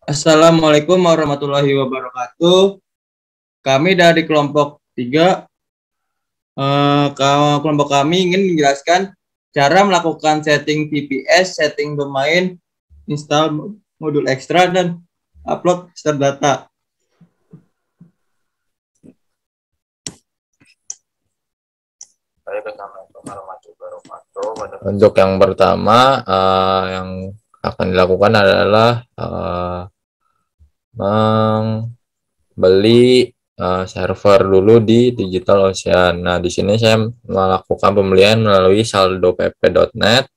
Assalamualaikum warahmatullahi wabarakatuh. Kami dari kelompok 3. Kelompok kami ingin menjelaskan cara melakukan setting TPS, setting domain, install modul ekstra, dan upload start data. Untuk yang pertama, yang akan dilakukan adalah membeli server dulu di Digital Ocean. Nah, di sini saya melakukan pembelian melalui saldopp.net,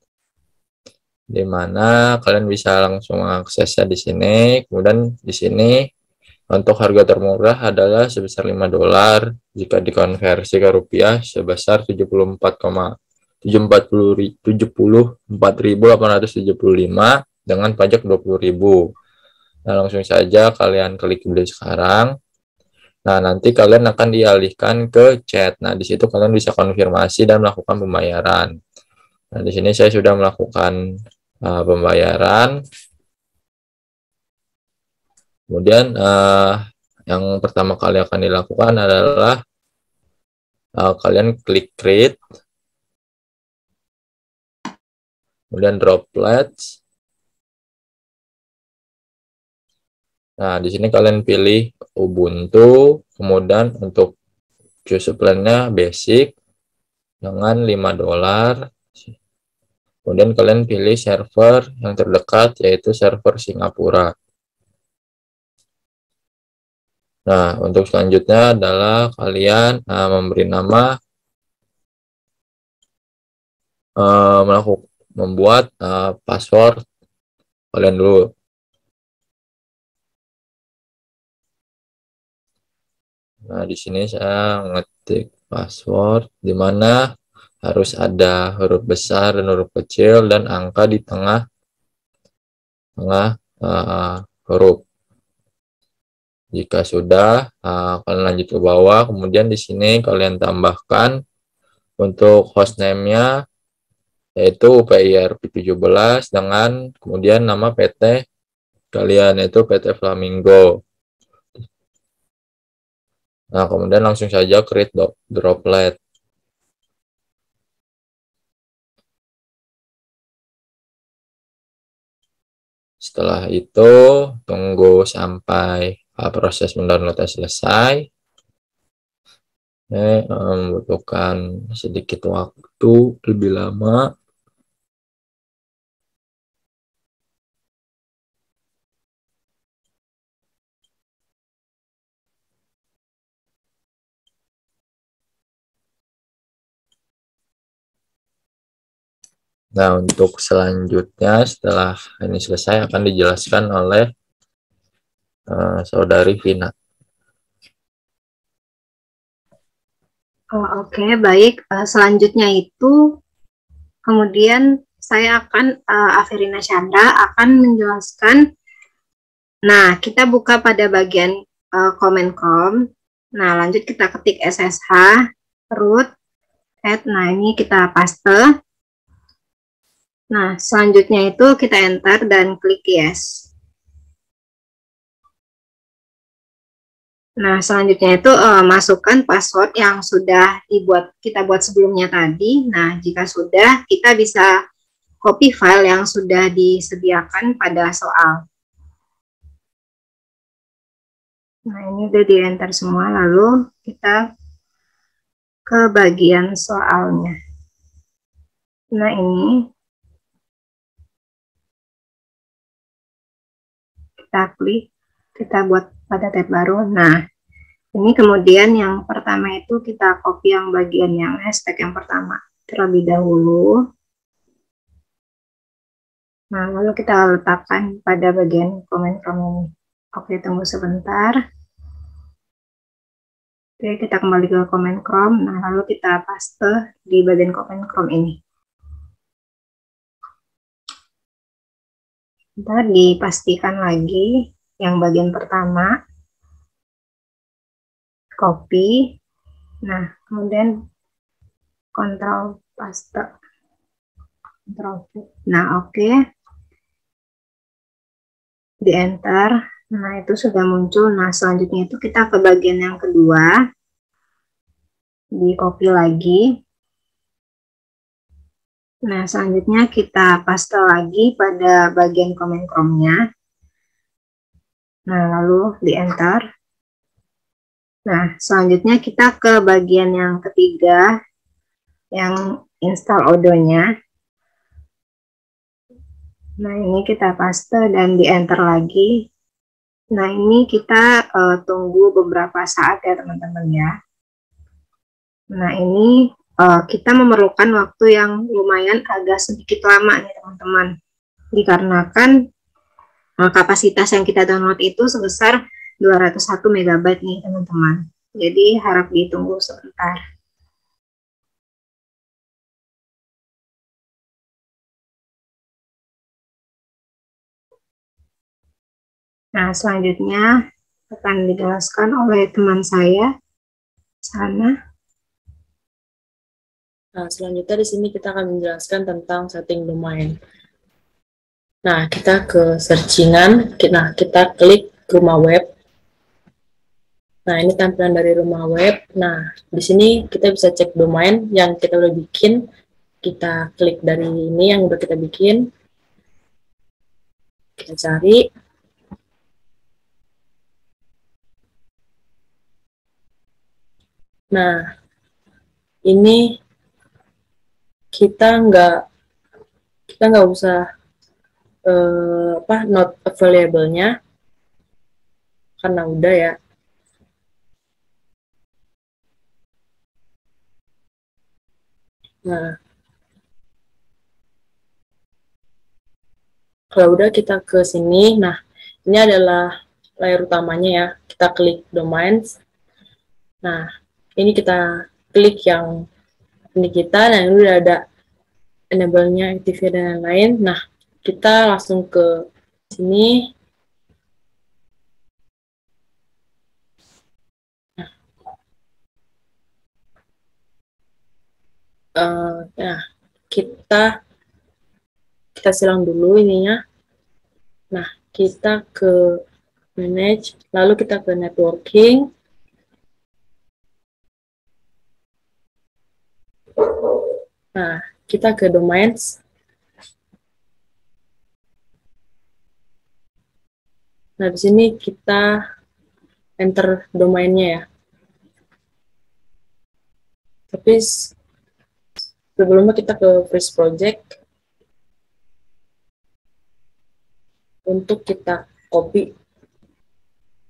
di mana kalian bisa langsung aksesnya di sini. Kemudian di sini untuk harga termurah adalah sebesar $5. Jika dikonversi ke rupiah sebesar 74.875 dengan pajak 20.000. Nah, langsung saja kalian klik beli sekarang. Nah, nanti kalian akan dialihkan ke chat. Nah, di situ kalian bisa konfirmasi dan melakukan pembayaran. Nah, di sini saya sudah melakukan pembayaran. Kemudian yang pertama kali akan dilakukan adalah kalian klik create, kemudian droplets. Nah, di sini kalian pilih Ubuntu, kemudian untuk choose plan-nya basic dengan $5. Kemudian kalian pilih server yang terdekat, yaitu server Singapura. Nah, untuk selanjutnya adalah kalian memberi nama, membuat password kalian dulu. Nah, di sini saya ngetik password, di mana harus ada huruf besar dan huruf kecil dan angka di tengah huruf. Jika sudah, kalian lanjut ke bawah. Kemudian di sini kalian tambahkan untuk hostname-nya, yaitu UPIRP17 dengan kemudian nama PT kalian, yaitu PT Flamingo. Nah, kemudian langsung saja create droplet. Setelah itu, tunggu sampai proses mendownloadnya selesai. Ini membutuhkan sedikit waktu lebih lama. Nah, untuk selanjutnya setelah ini selesai akan dijelaskan oleh saudari Vina. Oke, baik. Selanjutnya itu kemudian saya akan Averina Chandra akan menjelaskan. Nah, kita buka pada bagian comment.com. Nah, lanjut kita ketik SSH root add. Nah, ini kita paste. Nah, selanjutnya itu kita enter dan klik yes. Nah, selanjutnya itu masukkan password yang sudah kita buat sebelumnya tadi. Nah, jika sudah, kita bisa copy file yang sudah disediakan pada soal. Nah, ini udah di-enter semua, lalu kita ke bagian soalnya. Nah, ini kita klik, kita buat pada tab baru. Nah, ini kemudian yang pertama itu kita copy yang bagian yang hashtag yang pertama terlebih dahulu. Nah, lalu kita letakkan pada bagian comment.com ini. Oke, tunggu sebentar. Oke, kita kembali ke comment.com. Nah, lalu kita paste di bagian comment.com ini. Ntar dipastikan lagi yang bagian pertama. Copy. Nah, kemudian Ctrl paste. Ctrl V. Nah, oke. di enter. Nah, itu sudah muncul. Nah, selanjutnya itu kita ke bagian yang kedua. Di copy lagi. Nah, selanjutnya kita paste lagi pada bagian comment Chrome-nya. Nah, lalu di enter. Nah, selanjutnya kita ke bagian yang ketiga, yang install Odoo-nya. Nah, ini kita paste dan di enter lagi. Nah, ini kita tunggu beberapa saat ya teman-teman ya. Nah, ini kita memerlukan waktu yang lumayan agak sedikit lama nih teman-teman. Dikarenakan kapasitas yang kita download itu sebesar 201 MB nih teman-teman. Jadi harap ditunggu sebentar. Nah, selanjutnya akan dijelaskan oleh teman saya, Sana. Nah, selanjutnya di sini kita akan menjelaskan tentang setting domain. Nah, kita ke searchingan, kita klik rumah web. Nah, ini tampilan dari rumah web. Nah, di sini kita bisa cek domain yang kita udah bikin. Kita klik dari ini yang udah kita bikin. Kita cari. Nah, ini kita nggak usah not available-nya karena udah ya. Nah, kalau udah kita ke sini, nah ini adalah layer utamanya ya. Kita klik domains. Nah, ini kita klik yang ini kita, nah ini udah ada enable-nya, active dan lain-lain. Nah, kita langsung ke sini. Nah, kita silang dulu ininya. Nah, kita ke manage, lalu kita ke networking. Nah, kita ke domains. Nah, di sini kita enter domainnya ya. Tapi sebelumnya kita ke first project untuk kita copy.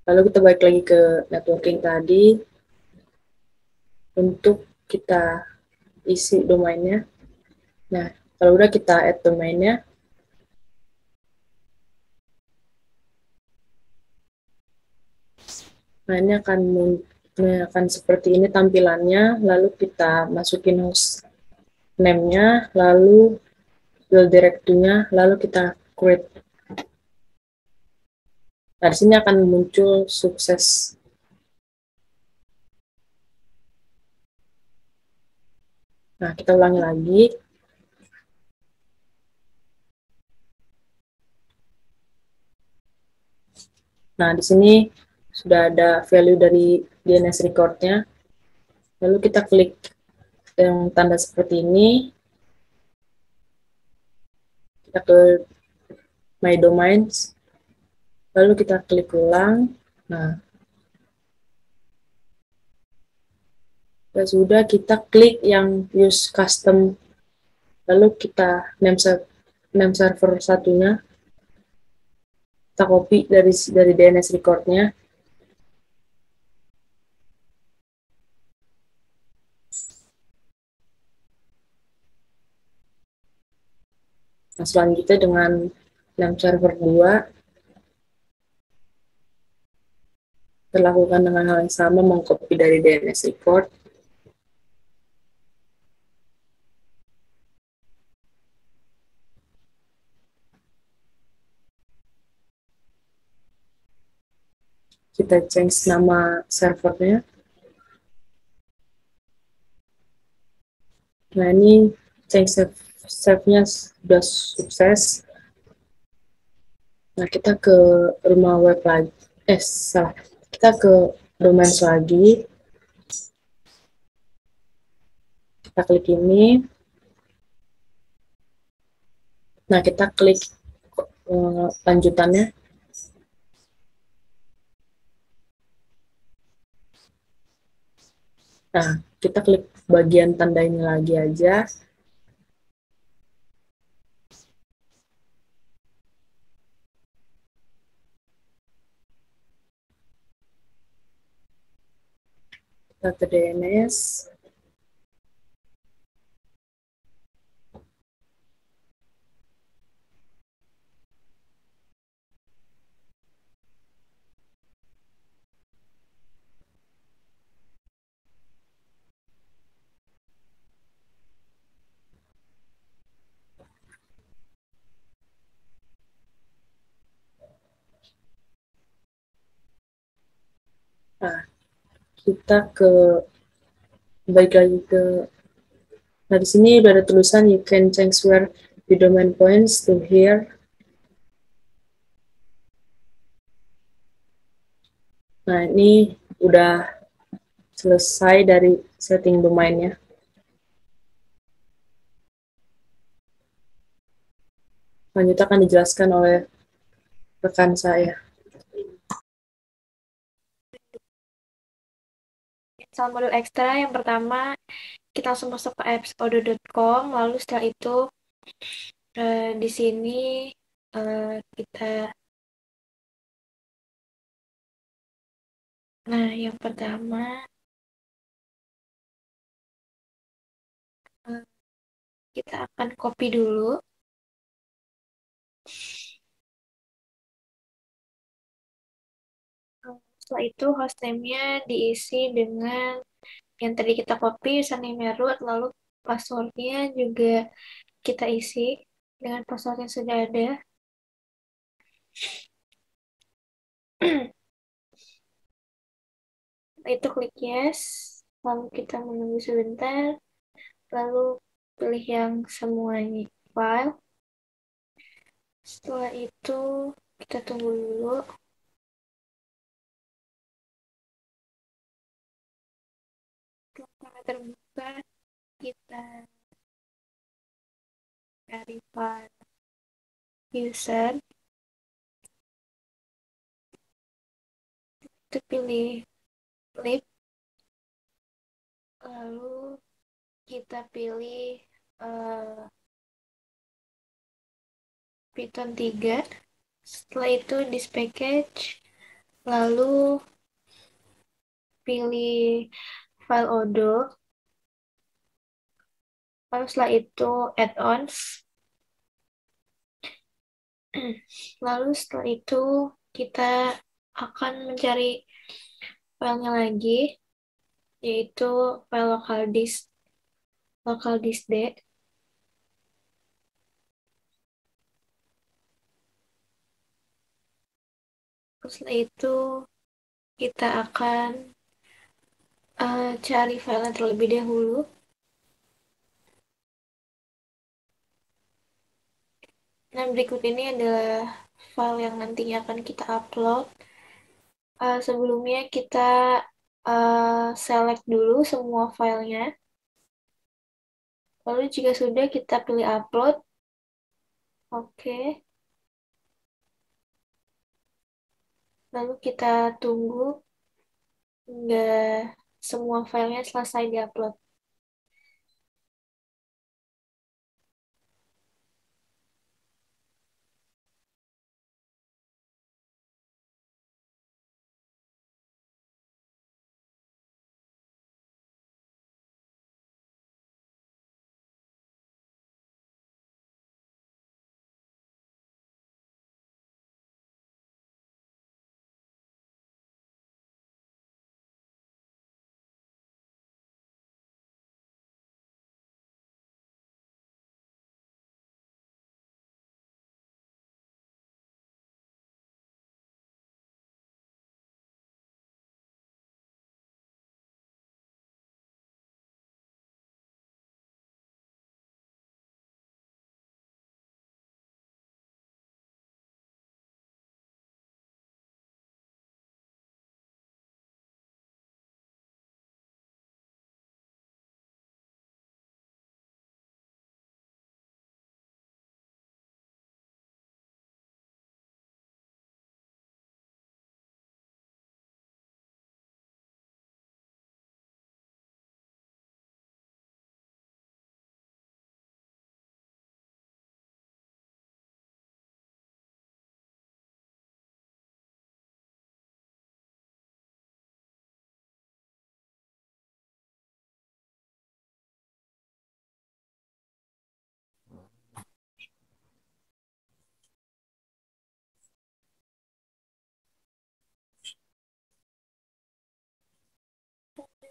Lalu kita balik lagi ke networking tadi untuk kita isi domainnya. Nah, kalau udah kita add domainnya. Nah, ini akan seperti ini tampilannya. Lalu kita masukin host name-nya, lalu build directory-nya, lalu kita create. Nah, di sini akan muncul sukses. Nah, kita ulangi lagi. Nah, di sini sudah ada value dari DNS record-nya. Lalu kita klik yang tanda seperti ini. Kita ke My Domains. Lalu kita klik ulang. Nah, sudah kita klik yang use custom. Lalu kita name server satunya. Kita copy dari DNS record-nya. Nah, selanjutnya dengan name server 2, kita lakukan dengan hal yang sama, mengcopy dari DNS record. Kita change nama servernya. Nah, ini change save-nya sudah sukses. Nah, kita ke rumah web lagi. Salah. Kita ke domain lagi. Kita klik ini. Nah, kita klik lanjutannya. Nah, kita klik bagian tanda ini lagi aja. Kita ke DNS. Nah, kita balik lagi ke, nah di sini udah ada tulisan you can change where the domain points to here. Nah, ini udah selesai dari setting domainnya. Lanjut akan dijelaskan oleh rekan saya. Soal modul ekstra yang pertama, kita langsung masuk ke appsodo.com, lalu setelah itu di sini kita, nah yang pertama kita akan copy dulu. Setelah itu hostname-nya diisi dengan yang tadi kita copy, username-nya root, lalu password-nya juga kita isi dengan password yang sudah ada. Itu klik yes, lalu kita menunggu sebentar, lalu pilih yang semuanya file. Setelah itu kita tunggu dulu. Setelah terbuka, kita cari file user, kita pilih lib, lalu kita pilih Python 3. Setelah itu this package, lalu pilih file odo, lalu setelah itu add-ons, lalu setelah itu kita akan mencari filenya lagi, yaitu file local disk D. Setelah itu kita akan cari filenya terlebih dahulu. Nah, berikut ini adalah file yang nantinya akan kita upload. Sebelumnya kita select dulu semua filenya. Lalu jika sudah, kita pilih upload. Oke. Lalu kita tunggu hingga semua filenya selesai diupload.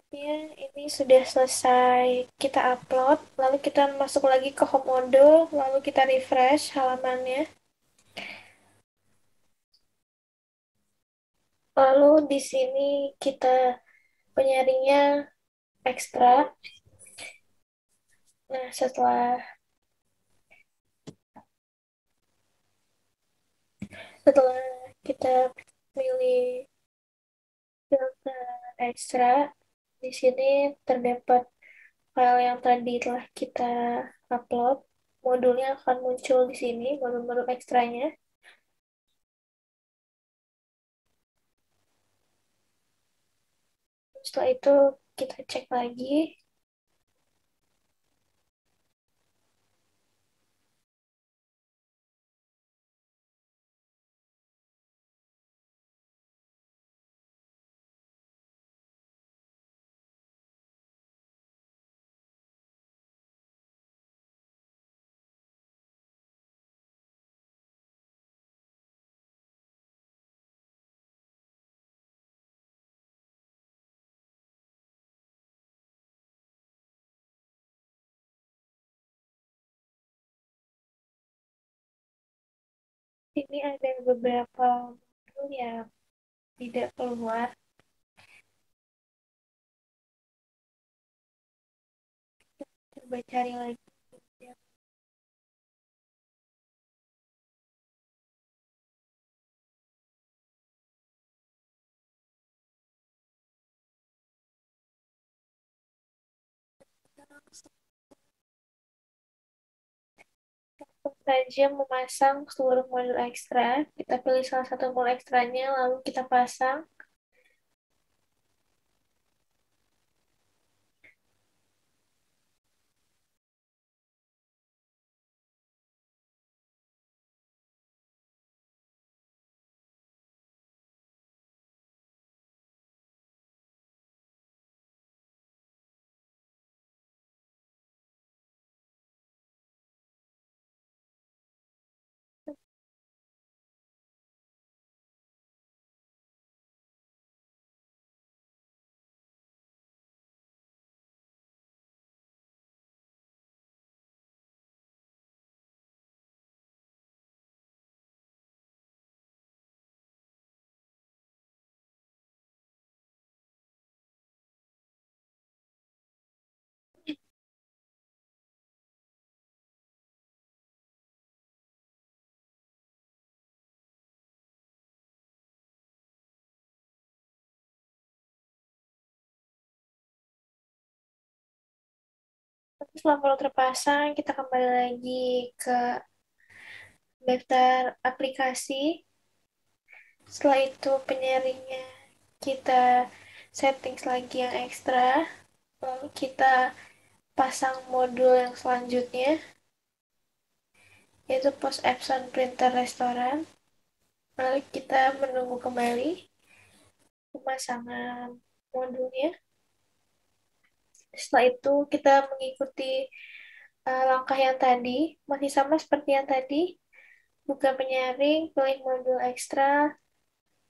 Ya, ini sudah selesai kita upload, lalu kita masuk lagi ke home module, lalu kita refresh halamannya. Lalu di sini kita penyaringnya ekstra. Nah, setelah kita pilih filter ekstra, di sini terdapat file yang tadi telah kita upload. Modulnya akan muncul di sini, modul-modul ekstranya. Setelah itu kita cek lagi. Ini ada beberapa modul yang tidak keluar. Coba cari lagi. Langsung saja memasang seluruh modul ekstra. Kita pilih salah satu modul ekstranya, lalu kita pasang. Terus setelah modul terpasang, kita kembali lagi ke daftar aplikasi. Setelah itu penyaringnya kita setting lagi yang ekstra. Lalu kita pasang modul yang selanjutnya, yaitu post Epson printer restoran. Lalu kita menunggu kembali pemasangan modulnya. Setelah itu kita mengikuti langkah yang tadi, masih sama seperti yang tadi. Buka penyaring, pilih modul ekstra,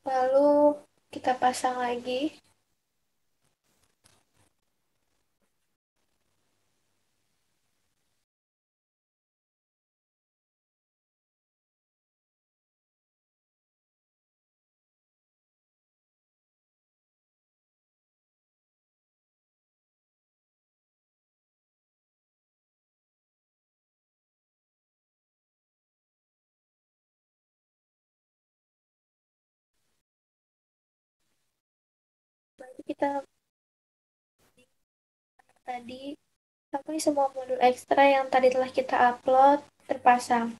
lalu kita pasang lagi. Lalu kita tadi tapi semua modul ekstra yang tadi telah kita upload terpasang.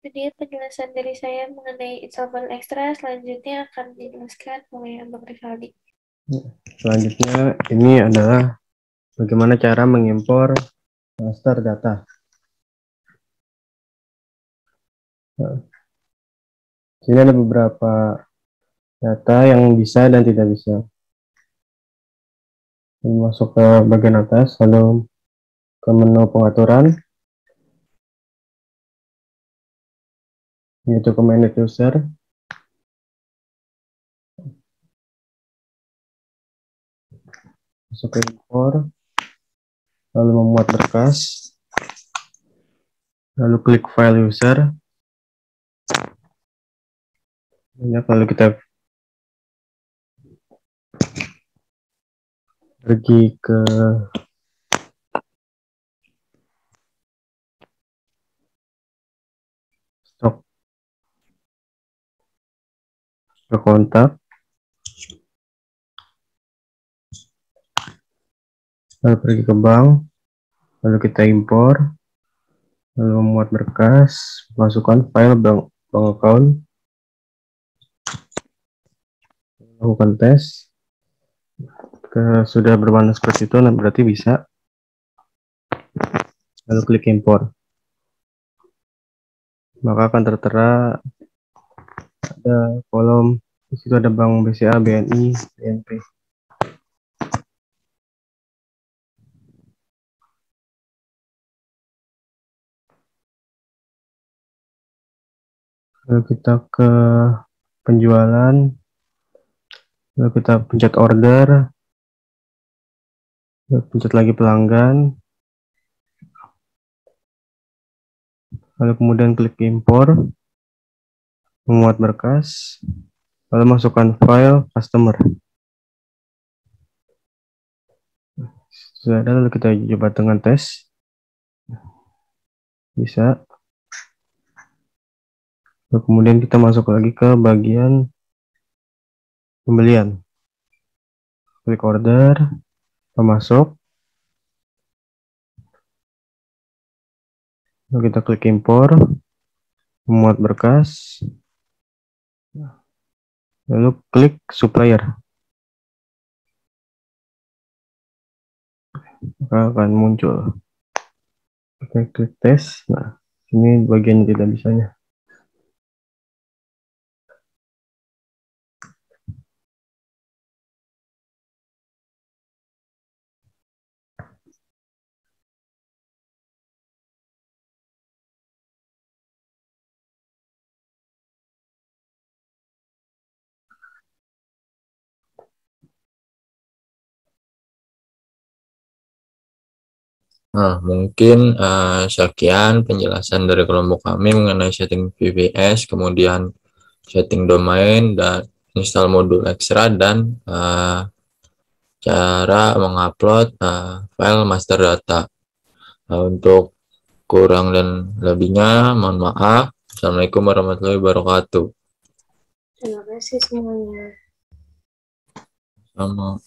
Jadi penjelasan dari saya mengenai install modul ekstra, selanjutnya akan dijelaskan oleh Abang Rivaldi. Selanjutnya ini adalah bagaimana cara mengimpor master data. Nah, sini ada beberapa data yang bisa dan tidak bisa. Ini masuk ke bagian atas, lalu ke menu pengaturan, yaitu ke manage user. Masuk ke import, lalu memuat berkas, lalu klik file user. Lalu kita pergi ke stok ke kontak, lalu pergi ke bank, lalu kita impor, lalu memuat berkas, masukkan file bank account, lakukan tes. Sudah berwarna seperti itu, nah berarti bisa. Lalu klik impor, maka akan tertera ada kolom, di situ ada bank BCA, BNI, BNP. Lalu kita ke penjualan, lalu kita pencet order, lalu pencet lagi pelanggan, lalu kemudian klik impor, memuat berkas, lalu masukkan file customer. Sudah ada, lalu kita coba dengan tes. Bisa. Lalu kemudian kita masuk lagi ke bagian pembelian. Klik order, masuk. Lalu kita klik impor, memuat berkas, lalu klik supplier. Maka akan muncul. Oke, klik tes. Nah, ini bagian tidak bisanya. Nah, mungkin sekian penjelasan dari kelompok kami mengenai setting VPS, kemudian setting domain, dan install modul ekstra, dan cara mengupload file master data. Nah, untuk kurang dan lebihnya, mohon maaf. Assalamualaikum warahmatullahi wabarakatuh. Terima kasih semuanya. Sama.